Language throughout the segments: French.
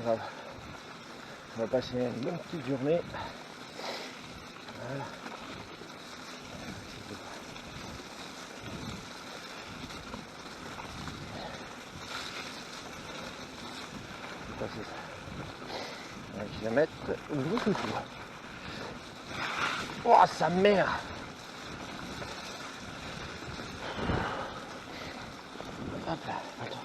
grave. On va passer une bonne petite journée. Voilà. Passer ça. 1 kilomètre. Gros coucou. Oh sa mère. Hop là, attends.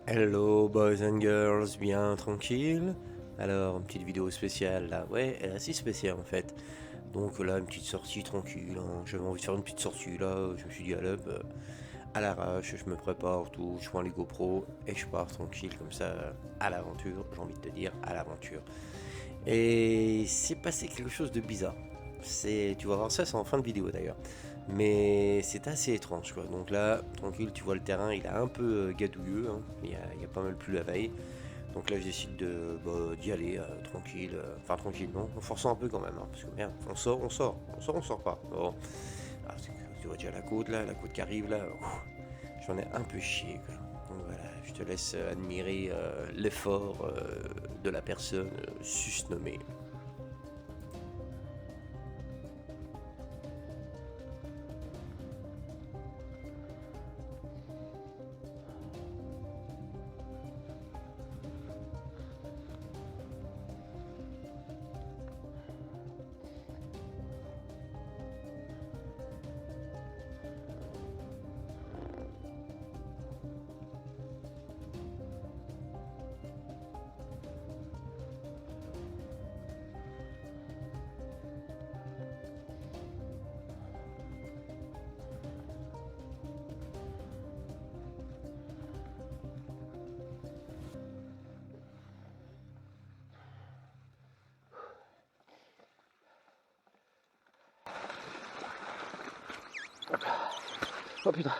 Hello boys and girls, bien tranquille. Alors une petite vidéo spéciale là, ouais elle est assez spéciale en fait. Donc là une petite sortie tranquille, hein. J'avais envie de faire une petite sortie là, je me suis dit allez à l'arrache, je me prépare tout, je prends les GoPro et je pars tranquille comme ça à l'aventure, j'ai envie de te dire à l'aventure. Et c'est passé quelque chose de bizarre. Tu vas voir ça, c'est en fin de vidéo d'ailleurs. Mais c'est assez étrange quoi. Donc là, tranquille, tu vois le terrain, il est un peu gadouilleux, hein. Il y a pas mal plu la veille. Donc là, je décide d'y aller tranquille. Enfin, tranquille, non, en forçant un peu quand même. Hein, parce que merde, on sort pas. Bon. Ah, tu vois déjà la côte là, la côte qui arrive là. J'en ai un peu chié quoi. Donc voilà, je te laisse admirer l'effort de la personne susnommée. Oh putain.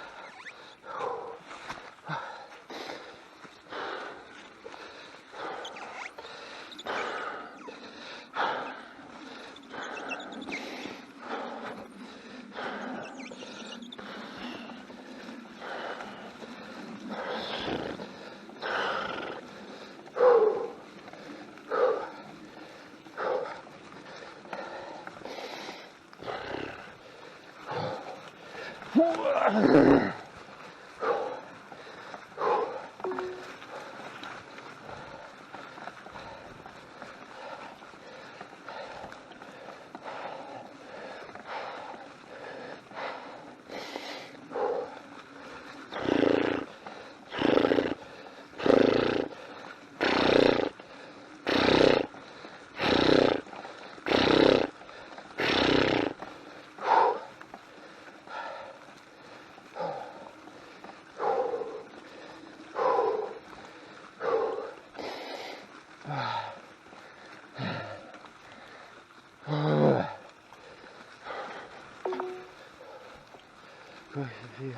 Ouais, ça fait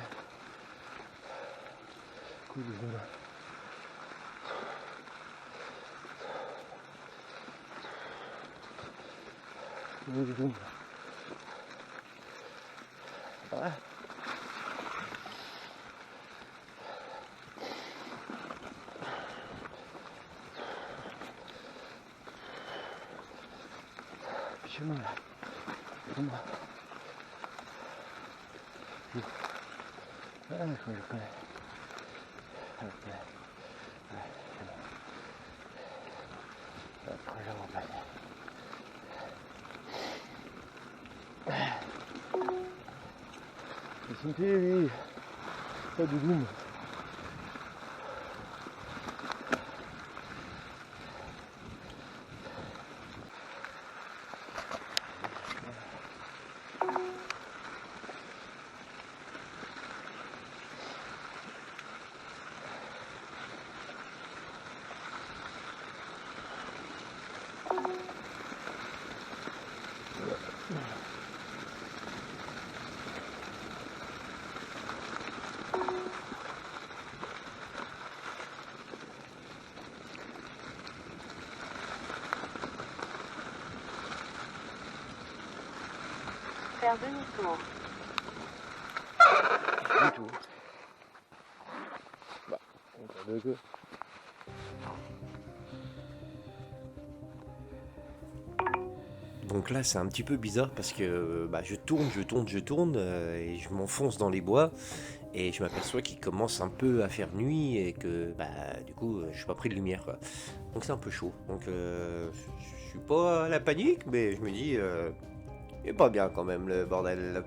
cool voilà. Du tout. Ouais. Chemin là. Comment? Ah, je connais. Ok. Ouais, c'est bon. Après, je vais repasser. C'est une télé, pas de doum. faire demi-tour. Du tout. Bah, on de que. Donc là c'est un petit peu bizarre parce que bah, je tourne et je m'enfonce dans les bois et je m'aperçois qu'il commence un peu à faire nuit et que bah du coup je suis pas pris de lumière quoi. Donc c'est un peu chaud. Donc je suis pas à la panique mais je me dis il est pas bien quand même le bordel.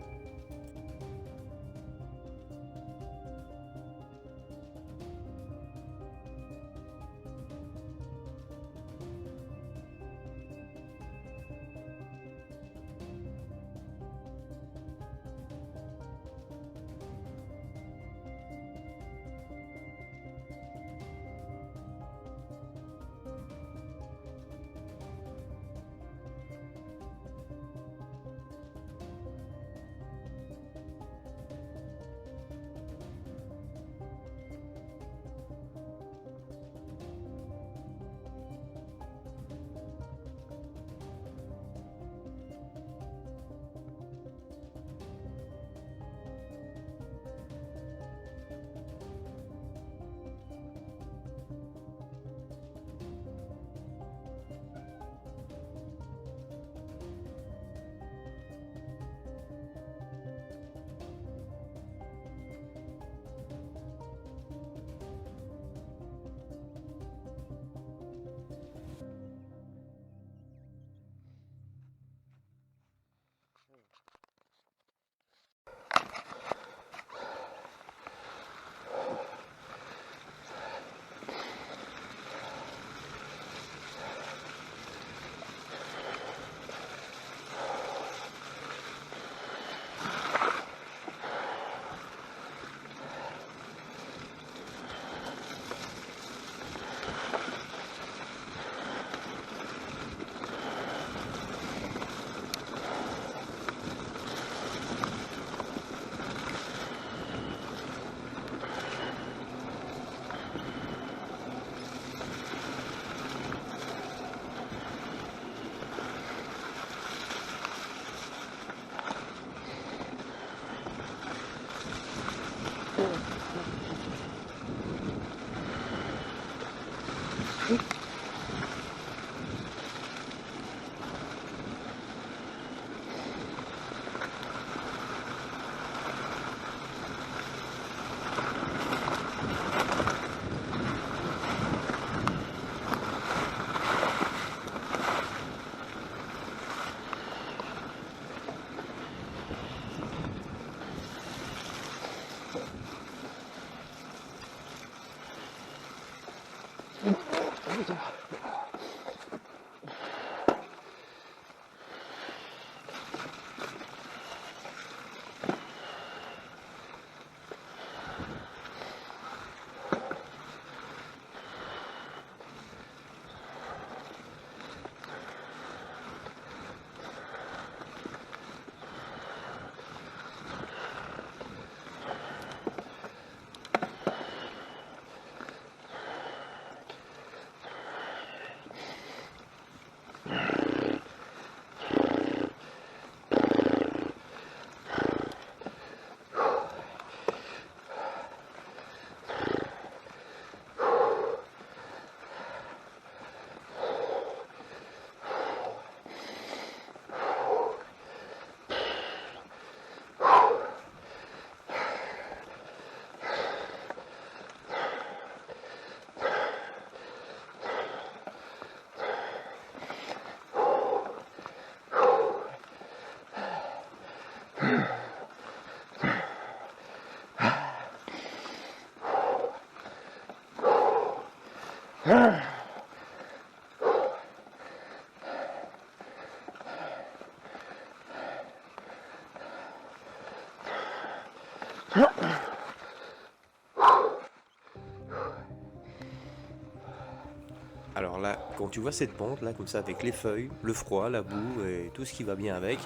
Alors là, quand tu vois cette pente là, comme ça, avec les feuilles, le froid, la boue et tout ce qui va bien avec,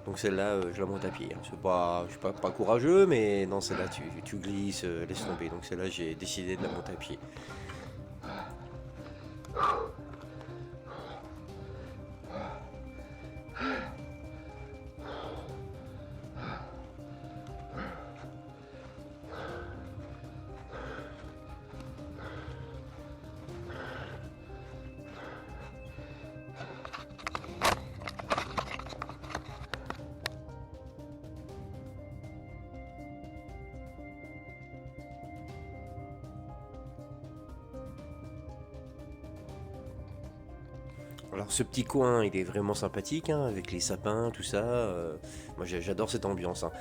donc celle-là, je la monte à pied. Hein. Je suis pas courageux, mais non, celle-là, tu glisses, laisse tomber. Donc celle-là, j'ai décidé de la monter à pied. Alors ce petit coin, il est vraiment sympathique, hein, avec les sapins, tout ça. Moi j'adore cette ambiance, hein.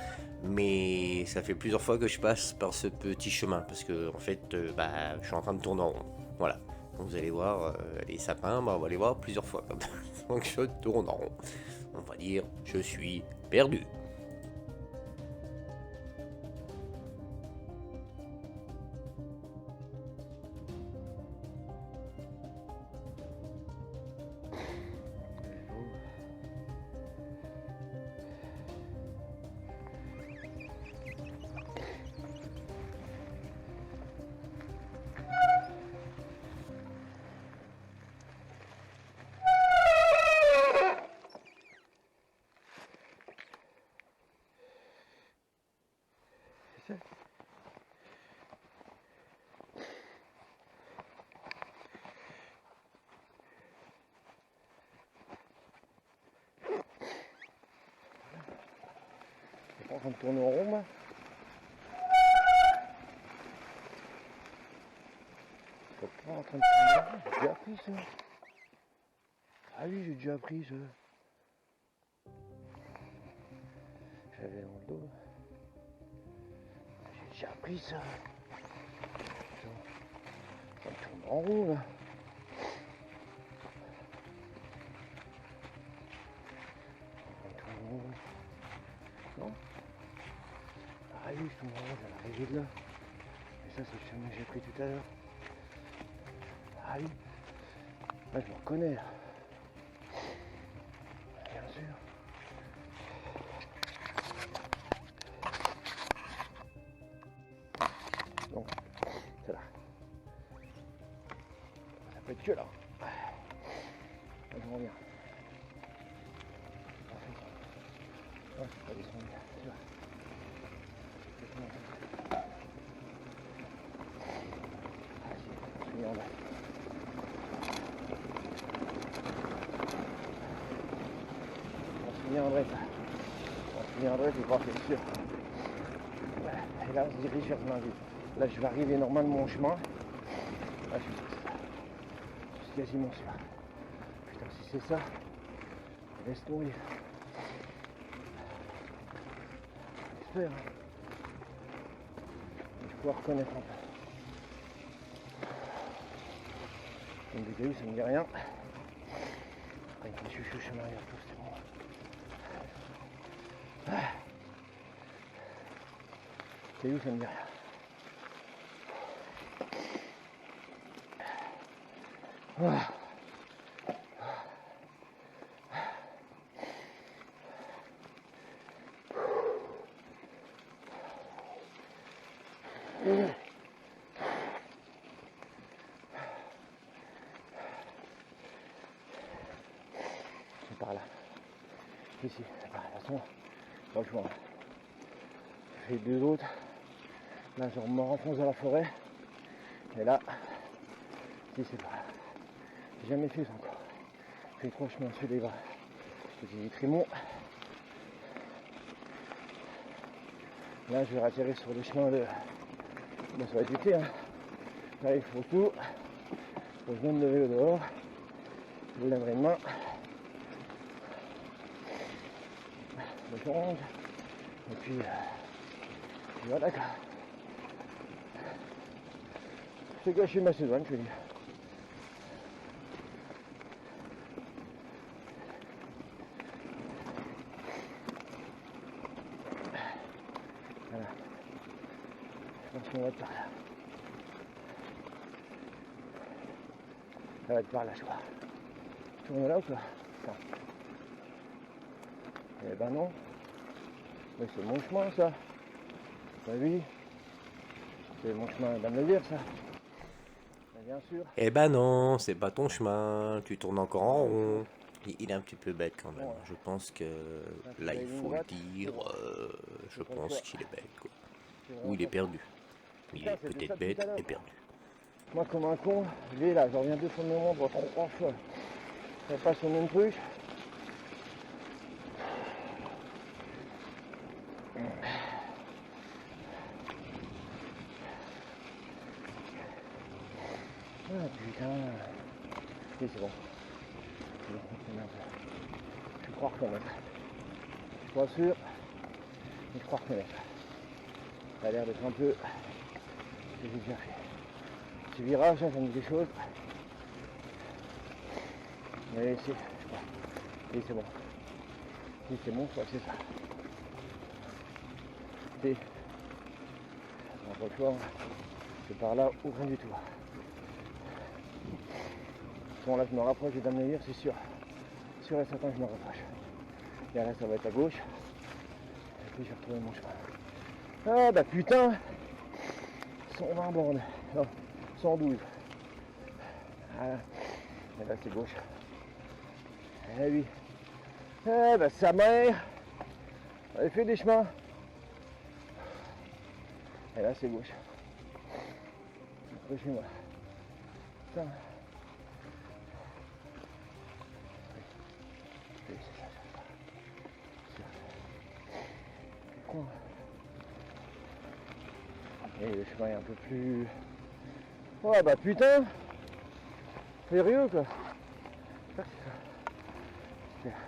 Mais ça fait plusieurs fois que je passe par ce petit chemin, parce que en fait, bah, je suis en train de tourner en rond. Voilà. Donc vous allez voir, les sapins, bah, on va les voir plusieurs fois comme ça. Donc je tourne en rond. On va dire, je suis perdu. C'est ça. T'es pas en train de tourner en rond là? T'es pas en train de tourner en rond? J'ai déjà appris ça. Ah oui, j'ai déjà appris ça. J'avais dans le dos. J'ai déjà appris ça. Ça tourne en rond là. Ça tourne en rond. Non? Ah oui, je tourne en rond, j'ai l'arrivée de là. Et ça, c'est le chemin que j'ai pris tout à l'heure. Ah oui. Là, je me reconnais là. Bien sûr. Donc, c'est là. Ça peut être que là. Là, je reviens. Parfait. Ouais, je peux descendre là. Tu vois. Ah, si, je suis en bas. On se souviendrait ça. On se souviendrait, je crois, c'est sûr. Et là, on se dirige vers Blainville. Là, je vais arriver normalement mon chemin. Là, je suis quasiment sûr. Putain, si c'est ça, laisse tomber. J'espère. Hein. Je peux reconnaître un peu. Comme des cailloux, ça me dit rien. Avec les chouchous chemin arrière, tout, c'est bon. Ah. Cailloux, ça me dit rien. Voilà. C'est par là. Ici, c'est par là. De toute façon, pas le choix. Je fais deux autres. Là, je me renfonce dans la forêt. Et là, si c'est par là. J'ai jamais fait ça encore. J'ai fait 3 chemins sur les bras. J'ai dit Trémont. Là, je vais ratterrir sur le chemin de. Bon, ça va être vite, hein. Là, il faut tout. Faut que je vienne le vélo dehors. Je vous lèverai une main. Je change. Et puis voilà quoi. C'est gâché Macédoine, je veux dire. Voilà. Je pense qu'on va être par là. Ça va être par là, je crois. Tourne là ou quoi? Attends. Eh ben non. Mais c'est mon chemin ça. Bah oui. C'est mon chemin à me le dire ça. Mais bien sûr. Eh ben non, c'est pas ton chemin, tu tournes encore en rond. Il est un petit peu bête quand même. Bon, Je pense que là il faut le dire, je pense qu'il est bête quoi. Ou il est perdu. Il est peut-être bête et perdu. Moi comme un con, je vais là, je reviens 2 fois de mes membres 3 fois. Ça passe au même truc. Ah putain. Oui c'est bon. c'est bon, c'est bien. Je crois reconnaître. Je suis pas sûr, mais je crois reconnaître. Ça a l'air d'être un peu ce que j'ai déjà fait. Ces virages, ça me dit des choses. Mais c'est, je crois. Oui, c'est bon. Oui, c'est bon, je crois que c'est ça. Et on retrouve, c'est par là ou rien du tout. Bon, là je me rapproche des dames meilleures, c'est sûr. Sûr et certain que je me rapproche. Et là ça va être à gauche. Et puis j'ai retrouvé mon chemin. Ah bah putain, 120 bornes. Non, 112. Ah, et là c'est gauche. Eh oui. Eh bah sa mère. On avait fait des chemins. Et là c'est gauche. Après chez moi. Putain. Oui, c'est ça. Coin. Et le chemin est un peu plus... Oh bah putain. Sérieux quoi. J'espère que c'est ça. J'espère.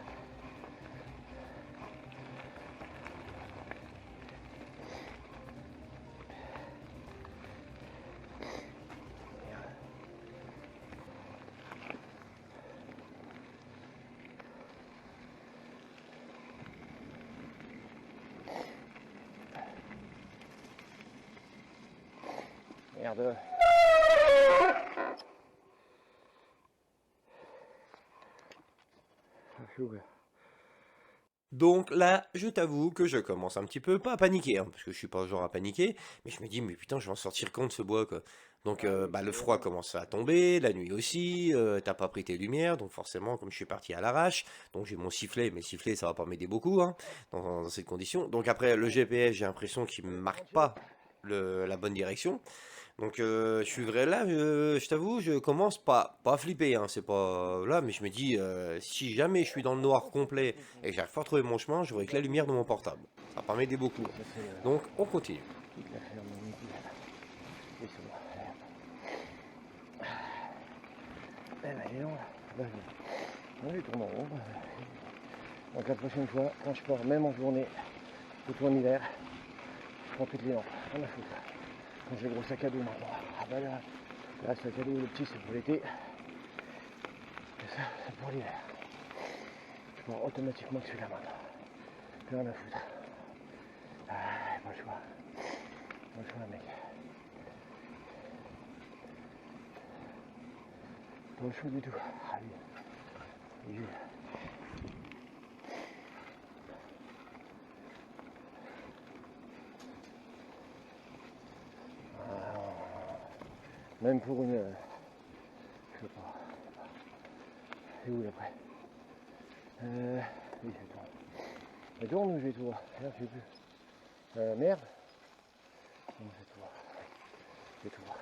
Merde. Donc là, je t'avoue que je commence un petit peu, pas à paniquer, hein, parce que je suis pas le genre à paniquer, mais je me dis, mais putain, je vais en sortir quand de ce bois, quoi. Donc bah, le froid commence à tomber, la nuit aussi, t'as pas pris tes lumières, donc forcément, comme je suis parti à l'arrache, donc j'ai mon sifflet, mais le sifflet, ça va pas m'aider beaucoup, hein, dans cette condition. Donc après, le GPS, j'ai l'impression qu'il me marque pas la bonne direction. Donc je suis vrai là, je t'avoue, je commence pas à flipper, hein, c'est pas là, mais je me dis, si jamais je suis dans le noir complet et que j'arrive pas à retrouver mon chemin, je vois que la lumière de mon portable. Ça va pas m'aider beaucoup. Donc on continue. Donc la prochaine fois, quand je pars, même en journée, ou en hiver, je prends toutes les lampes, rien à foutre. Quand j'ai le gros sac à dos maintenant. Ah bah là, le sac à dos, le petit c'est pour l'été. Et ça, c'est pour l'hiver. Je pars automatiquement que celui-là maintenant. Plus rien à foutre. Ah, pas le choix. Pas le choix, mec. Pas le choix du tout. Allez. Même pour une... je sais pas. C'est où après oui, c'est toi. Elle tourne ou j'ai tout voir? Merde, je sais plus. Merde. Non, c'est tout voir. C'est tout voir.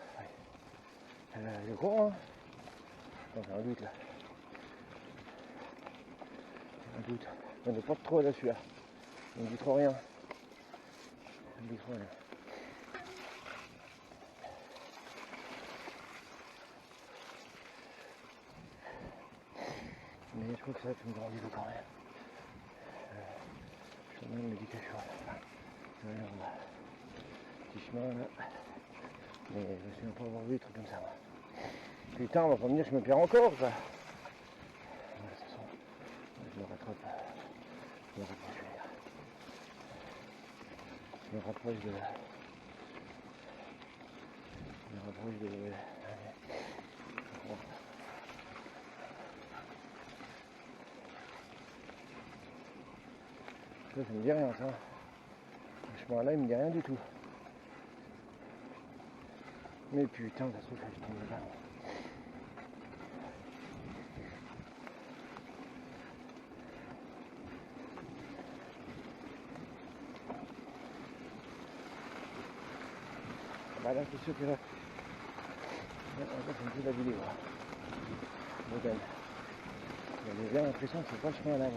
Je crois, hein. Non, j'ai un doute là. J'ai un doute. On ne pas trop là celui-là. On ne dit trop rien. On ne dit trop rien. Mais je crois que ça va être une grande îlot quand même. Je me dis quelque chose. Petit chemin là. Mais je ne me souviens pas avoir vu des trucs comme ça. Moi. Putain, on va pas me dire que je me perds encore quoi. Ouais, ça sent. Je me rattrape. Je me rapproche. Je me rapproche de. Je me rapproche de. Ça me dit rien ça. Ce chemin là il me dit rien du tout. Mais putain, ça se trouve que je tombe là. Bah là c'est sûr que là. Ça me fait la vidéo. Mais j'ai bien l'impression que c'est pas le chemin là.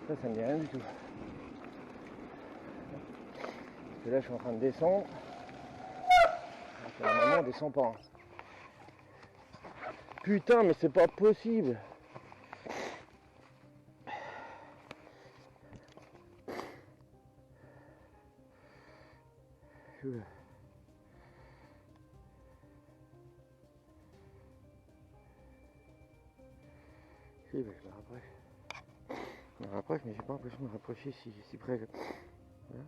Ça me dit rien du tout. Parce que là je suis en train de descendre. Normalement on descend pas. Hein. Putain mais c'est pas possible. plus. Si, ben, je me rapproche. Je me rapproche, mais j'ai pas l'impression de me rapprocher si près. Voilà.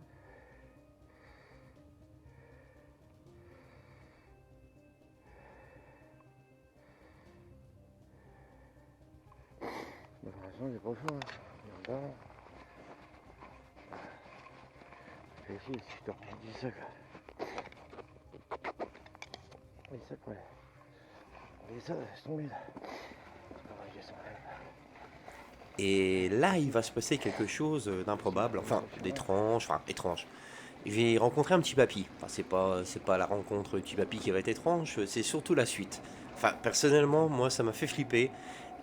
De toute façon, j'ai pas le choix. Il y en a. Je vais essayer si je te remets ça. Mais ça, quoi. Mais ça, laisse tomber là. C'est pas vrai, j'ai son rêve. Et là, il va se passer quelque chose d'improbable, enfin d'étrange, Je vais rencontrer un petit papy. Enfin, c'est pas la rencontre du petit papy qui va être étrange, c'est surtout la suite. Enfin, personnellement, moi, ça m'a fait flipper.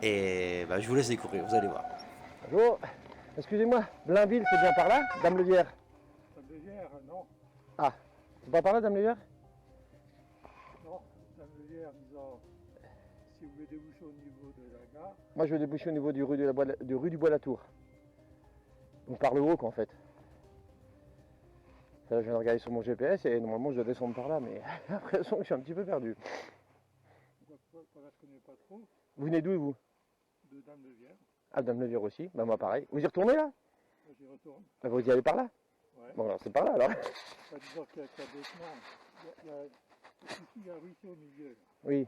Et bah, je vous laisse découvrir, vous allez voir. Bonjour. Excusez-moi, Blainville, c'est bien par là, Dame Levière? Dame Levière, non. Ah, c'est pas par là, Dame Levière? Non, Dame Levière, disons, si vous voulez déboucher au niveau de la gare, Moi, je veux déboucher au niveau du rue du Bois-la-Tour. Donc par le haut, quoi, en fait. Ça, je viens de regarder sur mon GPS et normalement, je dois descendre par là, mais j'ai l'impression que je suis un petit peu perdu. pourquoi je ne connais pas trop, Vous venez d'où, vous? de Dame Levière. Ah, Dame Levière aussi. Bah, moi, pareil. Vous y retournez, là? Moi, j'y retourne. Bah, vous y allez par là? Ouais. Bon, alors, c'est par là, alors. Pas disons qu'il y a d'autres noms. Ici, il y a un ruisseau au milieu. Là. Oui.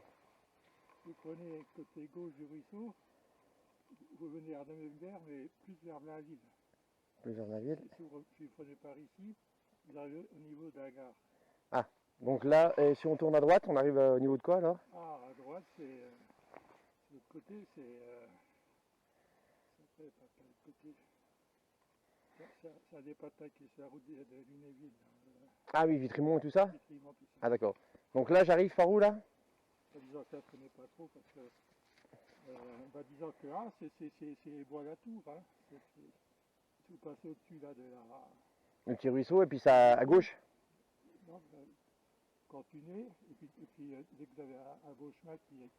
Vous prenez côté gauche du ruisseau, vous venez à Dame Levière, mais plus vers Blainville. Plus vers ma ville. Si vous prenez par ici, vous arrivez au niveau de la gare. Donc là, si on tourne à droite, on arrive au niveau de quoi, alors? Ah, à droite, c'est. De l'autre côté, c'est. Ça fait pas quel côté. C'est à des pataques, c'est la route de Lunéville. Ah oui, Vitremont et tout ça? Effectivement, tout ça. Ah, d'accord. Donc là, j'arrive par où, là? Disons que là, je ne connais pas trop parce que. Disons que là, c'est Bois-la-Tour. Hein. Si vous passez au-dessus là de la. Le petit ruisseau, et puis ça à gauche? Non, continuez, et puis dès que vous avez un beau chemin qui est.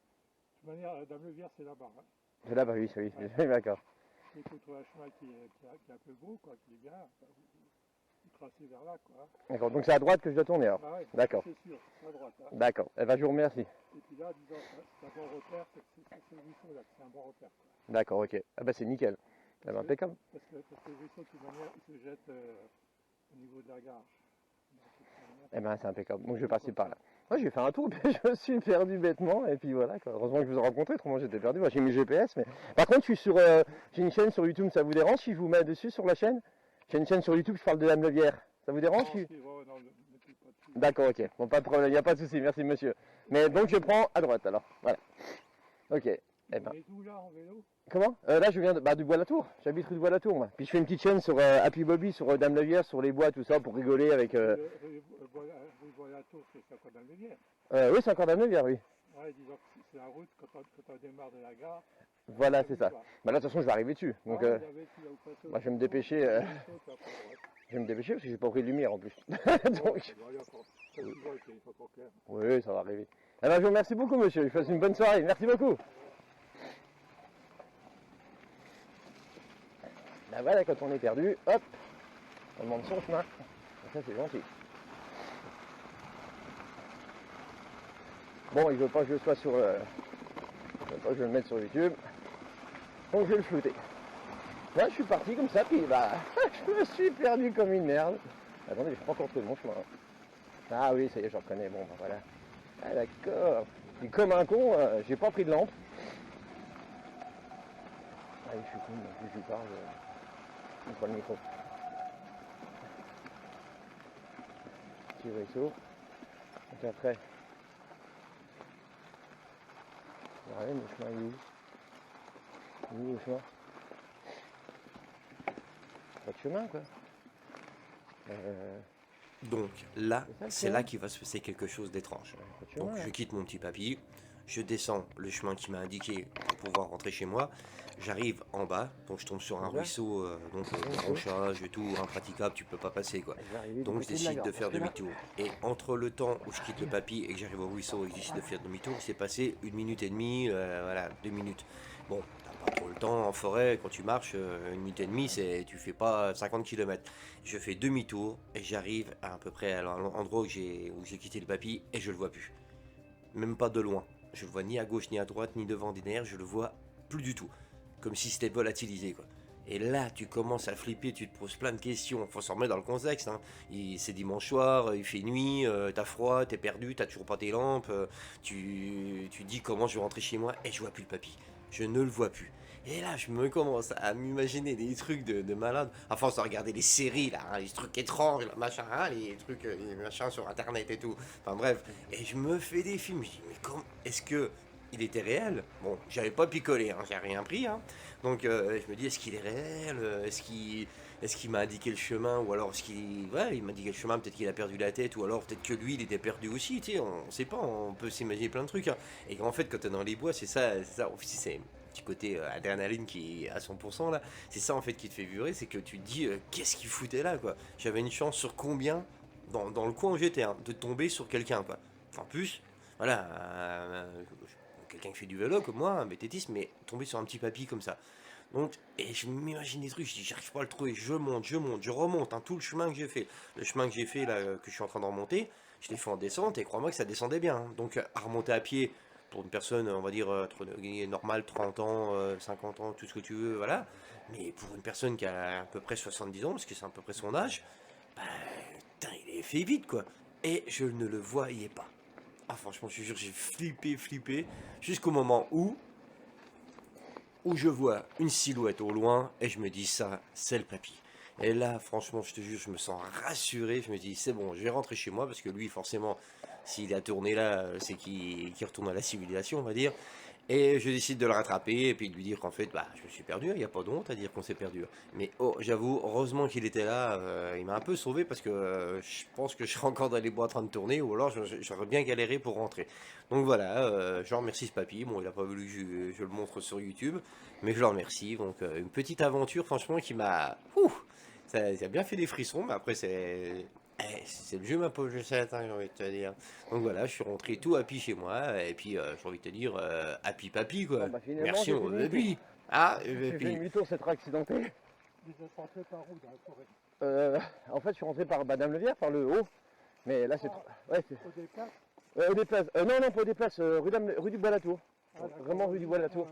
De toute manière, Dame Levière, c'est là-bas. Hein. C'est là-bas, oui, oui, Ouais. oui, d'accord. Dès que vous trouvez un chemin qui est un peu beau, quoi, qui est bien, vous tracez vers là, quoi. D'accord, donc c'est à droite que je dois tourner, alors? Ah ouais, D'accord. c'est sûr, c'est à droite. Hein. D'accord. Eh ben, je vous remercie. Et puis là, disons, c'est un bon repère, c'est le ruisseau, là, c'est un bon repère, quoi. D'accord, ok. Ah bah c'est nickel. Eh ben, impeccable. Parce que le ruisseau, de toute manière, il se jette au niveau de la gare. Donc, de toute manière, Eh ben c'est impeccable. Donc je vais passer par là. Moi j'ai fait un tour, puis je me suis perdu bêtement, et puis voilà, quoi. Heureusement que je vous ai rencontré, autrement j'étais perdu. Moi j'ai mis le GPS, mais. Par contre, je suis sur. J'ai une chaîne sur YouTube, ça vous dérange si je vous mets dessus sur la chaîne? J'ai une chaîne sur YouTube, je parle de Dame Levière. Ça vous dérange si... non, ne mettez pas dessus. D'accord, ok. Bon, pas de problème, il n'y a pas de souci, merci monsieur. Mais donc je prends à droite alors. Voilà. Ok. Eh ben. Vous êtes où là, en vélo? Comment Là je viens du Bois-la-Tour. J'habite rue du Bois-la-Tour, moi. Puis je fais une petite chaîne sur Happy Bobby, sur Dame Levière, sur les bois, tout ça, pour rigoler avec. Rue Bois-la-Tour, c'est encore Dame Levière. Oui, c'est encore Dame Levière, oui. Ouais, disons que c'est la route quand on démarre de la gare. Voilà, c'est ça. Bah là, de toute façon, je vais arriver dessus. Donc, Vous avez tu vas vous passer moi, je vais me dépêcher. Je vais me dépêcher parce que j'ai pas pris de lumière en plus. Donc, oui, ça va arriver. Eh ben, je vous remercie beaucoup, monsieur. Je vous souhaite une bonne soirée. Merci beaucoup. Ben voilà, quand on est perdu, hop, on demande son chemin. Et ça, c'est gentil. Bon, il veut pas que je sois sur. Il veut pas que je le mette sur YouTube. Donc, je vais le flouter. Là, je suis parti comme ça, puis bah, je me suis perdu comme une merde. Attendez, je pas encore trouvé mon chemin. Ah oui, ça y est, je reconnais. Bon, bah voilà. Ah d'accord. Puis comme un con, j'ai pas pris de lampe. Ah oui, je suis con, en plus je lui parle. Je prends le micro. Petit ruisseau. Donc après. Ouais, le chemin il est où? Il est où le chemin? Pas de chemin quoi. Donc là, C'est ça, le c'est chemin là qu'il va se passer quelque chose d'étrange. Pas de chemin, Donc là. je quitte mon petit papy, je descends le chemin qui m'a indiqué pour pouvoir rentrer chez moi. J'arrive en bas, donc je tombe sur un Voilà. ruisseau, branchage et tout, impraticable, tu peux pas passer quoi. Je vais arriver du Donc je côté de la décide gare, de faire parce que là- demi-tour. Et entre le temps où je quitte le papy et que j'arrive au ruisseau et que je décide de faire demi-tour, il s'est passé 1 minute et demie, voilà, 2 minutes. Bon, t'as pas trop le temps en forêt, quand tu marches, une minute et demie, tu fais pas 50 km. Je fais demi-tour et j'arrive à peu près à l'endroit où j'ai quitté le papy et je le vois plus. Même pas de loin. Je le vois ni à gauche, ni à droite, ni devant, ni derrière, je le vois plus du tout. Comme si c'était volatilisé, quoi. Et là, tu commences à flipper, tu te poses plein de questions. Faut s'en remettre dans le contexte, hein. C'est dimanche soir, il fait nuit, t'as froid, t'es perdu, t'as toujours pas tes lampes. Tu dis comment je vais rentrer chez moi et je vois plus le papy. Je ne le vois plus. Et là, je me commence à m'imaginer des trucs de malade. À force de regarder les séries, là, hein, les trucs étranges, là, machin, hein, les trucs, les machins sur internet et tout. Enfin bref, et je me fais des films. Je dis, mais comment est-ce que il était réel? Bon, j'avais pas picolé, hein, j'ai rien pris, hein. Donc je me dis, est-ce qu'il est réel? Est-ce qu'il m'a indiqué le chemin? Ou alors est-ce qu'il. Ouais, il m'a indiqué le chemin, peut-être qu'il a perdu la tête, ou alors peut-être que lui, il était perdu aussi, tu sais, on sait pas, on peut s'imaginer plein de trucs, hein. Et en fait, quand t'es dans les bois, c'est ça, aussi, c'est un petit côté adrénaline qui est à 100% là. C'est ça en fait qui te fait vibrer, c'est que tu te dis, qu'est-ce qu'il foutait là, quoi. J'avais une chance sur combien, dans le coin où j'étais, hein, de tomber sur quelqu'un, quoi. Enfin, plus, voilà, quelqu'un qui fait du vélo comme moi, un BTTiste, mais tomber sur un petit papy comme ça. Donc, et je m'imagine des trucs, je dis, j'arrive pas à le trouver, je monte, je remonte, hein, tout le chemin que j'ai fait. Le chemin que j'ai fait, là, que je suis en train de remonter, je l'ai fait en descente, et crois-moi que ça descendait bien, hein. Donc, à remonter à pied, pour une personne, on va dire, normale, 30 ans, 50 ans, tout ce que tu veux, voilà. Mais pour une personne qui a à peu près 70 ans, parce que c'est à peu près son âge, bah, putain, il est fait vite, quoi. Et je ne le voyais pas. Ah, franchement, je te jure, j'ai flippé, jusqu'au moment où je vois une silhouette au loin et je me dis ça, c'est le papy. Et là, franchement, je te jure, je me sens rassuré. Je me dis, c'est bon, je vais rentrer chez moi parce que lui, forcément, s'il a tourné là, c'est qu'il retourne à la civilisation, on va dire. Et je décide de le rattraper et puis de lui dire qu'en fait, bah, je me suis perdu, il n'y a pas de honte à dire qu'on s'est perdu. Mais oh, j'avoue, heureusement qu'il était là, il m'a un peu sauvé parce que je pense que je serais encore dans les bois en train de tourner ou alors j'aurais bien galéré pour rentrer. Donc voilà, je remercie ce papy. Bon, il n'a pas voulu que je le montre sur YouTube, mais je le remercie. Donc une petite aventure, franchement, qui m'a. Ouh, ça a bien fait des frissons, mais après, c'est le jeu, ma pauvre Josette, hein, j'ai envie de te dire. Donc voilà, je suis rentré tout happy chez moi, et puis j'ai envie de te dire, happy papy, Bon, quoi. bah finalement, Merci j'ai mon fait baby. Ah, j'ai fait papy. demi-tour, c'est trop accidenté. Ils ont passé par où dans la forêt? En fait, je suis rentré par Madame Levière, par le haut. Mais là, c'est trop. Ouais, c'est. Au départ? Au déplace. Non, non, pas au déplace, rue du Bois-Latour. Ah, d'accord. Vraiment rue du Bois-Latour.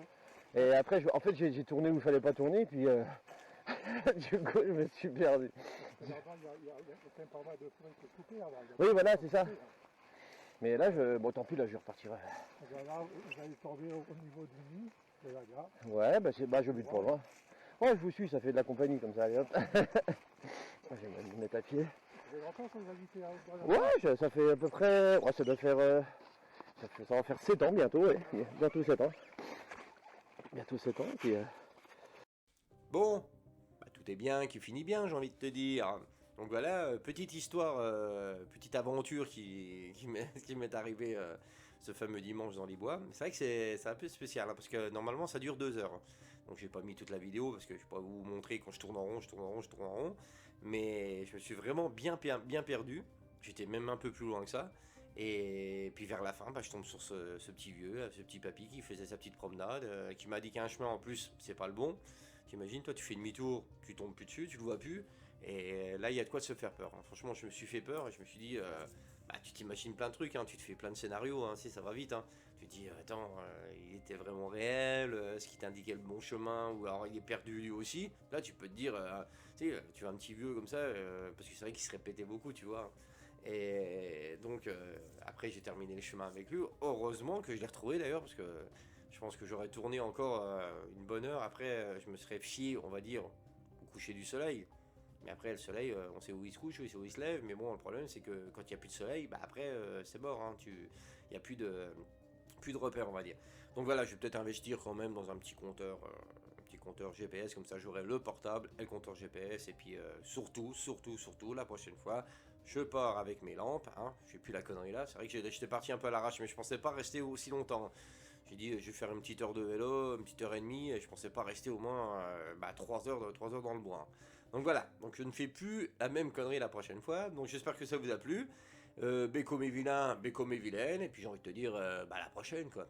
Ouais. Et après, en fait, j'ai tourné où il fallait pas tourner, puis du coup, je me suis perdu. Parce que là-bas, il y a quand même pas mal de forêt qui est coupée avant. Oui, voilà, c'est ça. Mais là, bon, tant pis, là, je repartirai. Là, vous allez tomber au niveau du nid de la gare. Ouais, bah, je bute pas loin. Oh, je vous suis, ça fait de la compagnie comme ça, allez hop. Je vais me mettre à pied. Ça fait longtemps que vous habitez dans la gare? Ouais, ça fait à peu près. Ouais, ça doit faire. Ça va faire 7 ans bientôt, ouais. Bientôt 7 ans. Bientôt 7 ans, et puis. Bon, bah, tout est bien qui finit bien, j'ai envie de te dire. Donc voilà, petite histoire, petite aventure qui m'est arrivée ce fameux dimanche dans les bois. C'est vrai que c'est un peu spécial, hein, parce que normalement ça dure 2 heures. Donc j'ai pas mis toute la vidéo parce que je peux pas vous montrer quand je tourne en rond, je tourne en rond, je tourne en rond. Mais je me suis vraiment bien perdu. J'étais même un peu plus loin que ça. Et puis vers la fin, bah, je tombe sur ce petit vieux, ce petit papy qui faisait sa petite promenade, qui m'a dit qu'un chemin en plus, c'est pas le bon. T'imagines, toi, tu fais demi-tour, tu tombes plus dessus, tu le vois plus. Et là, il y a de quoi se faire peur, hein. Franchement, je me suis fait peur et je me suis dit, bah, tu t'imagines plein de trucs, hein, tu te fais plein de scénarios, hein, si ça va vite, hein. Tu te dis, attends, il était vraiment réel, est-ce qu'il t'indiquait le bon chemin, ou alors il est perdu lui aussi. Là, tu peux te dire, tu sais, tu vois un petit vieux comme ça, parce que c'est vrai qu'il se répétait beaucoup, tu vois. Et donc, après, j'ai terminé le chemin avec lui. Heureusement que je l'ai retrouvé d'ailleurs, parce que je pense que j'aurais tourné encore une bonne heure. Après, je me serais fié, on va dire, au coucher du soleil. Mais après, le soleil, on sait où il se couche, on sait où il se lève. Mais bon, le problème, c'est que quand il n'y a plus de soleil, bah après, c'est mort, hein. Il n'y a plus de repères, on va dire. Donc voilà, je vais peut-être investir quand même dans un petit compteur GPS. Comme ça, j'aurai le portable et le compteur GPS. Et puis, surtout, la prochaine fois, je pars avec mes lampes. Hein. Je fais plus la connerie là. C'est vrai que j'étais parti un peu à l'arrache, mais je pensais pas rester aussi longtemps. J'ai dit, je vais faire une petite heure de vélo, une petite heure et demie, et je pensais pas rester au moins 3 heures dans le bois, hein. Donc voilà, donc je ne fais plus la même connerie la prochaine fois. Donc j'espère que ça vous a plu. Béco mes vilains, béco mes vilaines, et puis j'ai envie de te dire, à la prochaine, quoi.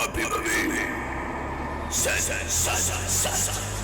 Papy, papy. Ça.